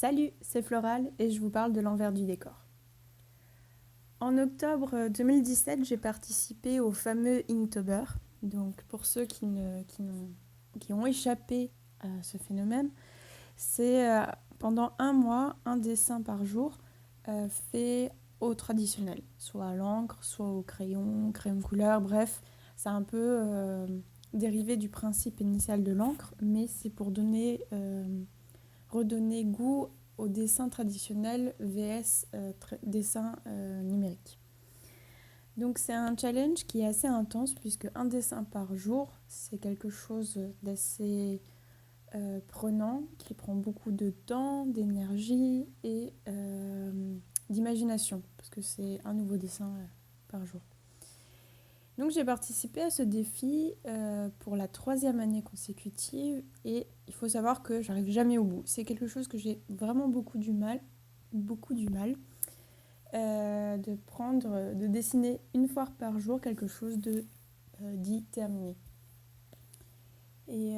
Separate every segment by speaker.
Speaker 1: Salut, c'est Floral et je vous parle de l'envers du décor. En octobre 2017, j'ai participé au fameux Inktober. Donc pour ceux qui ont échappé à ce phénomène, c'est pendant un mois, un dessin par jour fait au traditionnel, soit à l'encre, soit au crayon, crayon de couleur, bref, c'est un peu dérivé du principe initial de l'encre, mais c'est pour redonner goût au dessin traditionnel vs dessin numérique. Donc c'est un challenge qui est assez intense puisque un dessin par jour, c'est quelque chose d'assez prenant, qui prend beaucoup de temps, d'énergie et d'imagination parce que c'est un nouveau dessin par jour. Donc j'ai participé à ce défi pour la 3e année consécutive et il faut savoir que j'arrive jamais au bout. C'est quelque chose que j'ai vraiment beaucoup du mal de dessiner une fois par jour quelque chose de dit terminé. Et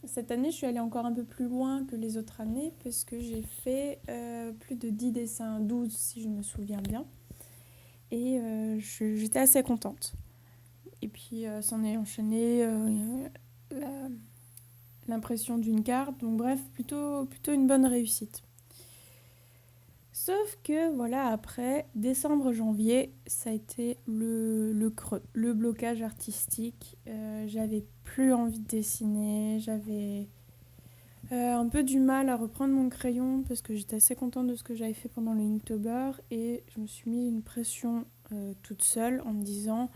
Speaker 1: cette année, je suis allée encore un peu plus loin que les autres années parce que j'ai fait plus de 10 dessins, 12 si je me souviens bien. Et j'étais assez contente. Et puis, s'en est enchaîné l'impression d'une carte. Donc bref, plutôt une bonne réussite. Sauf que, voilà, après, décembre-janvier, ça a été le creux, le blocage artistique. J'avais plus envie de dessiner, j'avais un peu du mal à reprendre mon crayon parce que j'étais assez contente de ce que j'avais fait pendant le Inktober et je me suis mis une pression toute seule en me disant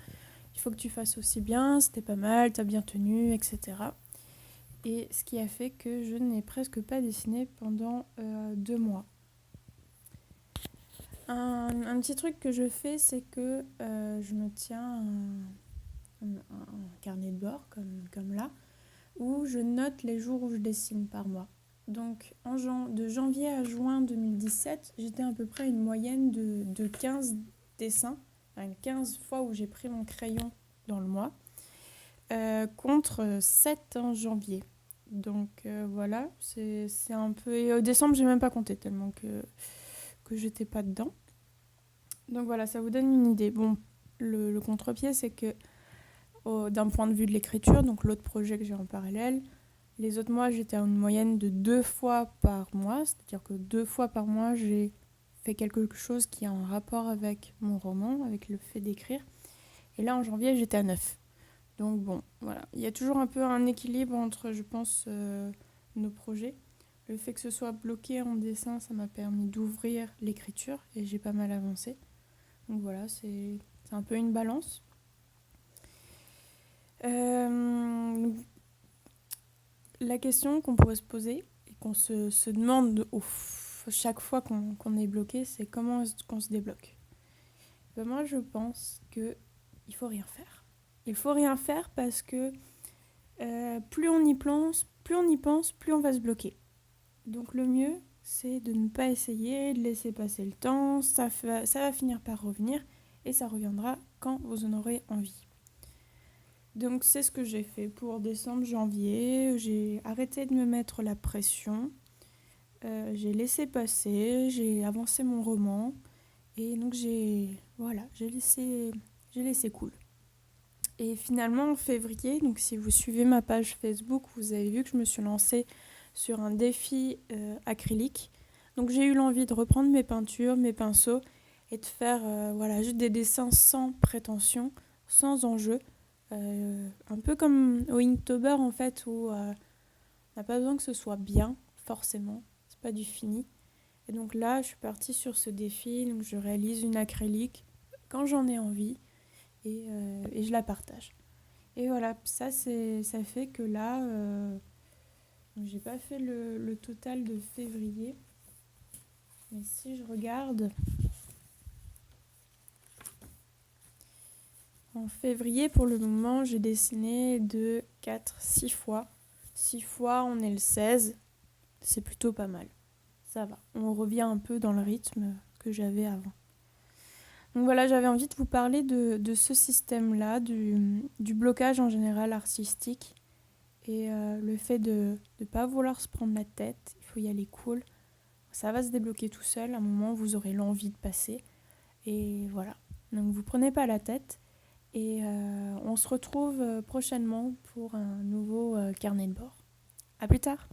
Speaker 1: il faut que tu fasses aussi bien, c'était pas mal, t'as bien tenu, etc. Et ce qui a fait que je n'ai presque pas dessiné pendant 2 mois. Un petit truc que je fais, c'est que je me tiens un carnet de bord, comme là, où je note les jours où je dessine par mois. Donc de janvier à juin 2017, j'étais à peu près à une moyenne de 15 dessins, enfin 15 fois où j'ai pris mon crayon dans le mois, contre 7 en janvier. Donc voilà, c'est un peu... Et au décembre, j'ai même pas compté tellement que j'étais pas dedans. Donc voilà, ça vous donne une idée. Bon, le contre-pied, c'est que d'un point de vue de l'écriture, donc l'autre projet que j'ai en parallèle, les autres mois, j'étais à une moyenne de 2 fois par mois, c'est-à-dire que 2 fois par mois, j'ai fait quelque chose qui a un rapport avec mon roman, avec le fait d'écrire. Et là, en janvier, j'étais à 9. Donc bon, voilà. Il y a toujours un peu un équilibre entre, je pense, nos projets. Le fait que ce soit bloqué en dessin, ça m'a permis d'ouvrir l'écriture et j'ai pas mal avancé. Donc voilà, c'est un peu une balance. La question qu'on pourrait se poser et qu'on se demande chaque fois qu'on est bloqué, c'est comment est-ce qu'on se débloque. Moi, je pense qu'il ne faut rien faire. Il faut rien faire parce que plus on y pense, plus on va se bloquer. Donc le mieux, c'est de ne pas essayer, de laisser passer le temps, ça va finir par revenir et ça reviendra quand vous en aurez envie. Donc c'est ce que j'ai fait pour décembre, janvier. J'ai arrêté de me mettre la pression. J'ai laissé passer, j'ai avancé mon roman. Et donc j'ai laissé cool. Et finalement en février, donc si vous suivez ma page Facebook, vous avez vu que je me suis lancée sur un défi acrylique. Donc j'ai eu l'envie de reprendre mes peintures, mes pinceaux et de faire juste des dessins sans prétention, sans enjeu. Un peu comme au Inktober en fait où on n'a pas besoin que ce soit bien forcément, c'est pas du fini. Et donc là je suis partie sur ce défi, donc je réalise une acrylique quand j'en ai envie et je la partage. Et voilà, ça fait que là j'ai pas fait le total de février, mais si je regarde en février, pour le moment, j'ai dessiné de 4-6 fois. 6 fois, on est le 16. C'est plutôt pas mal. Ça va. On revient un peu dans le rythme que j'avais avant. Donc voilà, j'avais envie de vous parler de ce système-là, du blocage en général artistique. Et le fait de ne pas vouloir se prendre la tête. Il faut y aller cool. ça va se débloquer tout seul. À un moment, vous aurez l'envie de passer. Et voilà. Donc vous prenez pas la tête. Et on se retrouve prochainement pour un nouveau carnet de bord. À plus tard!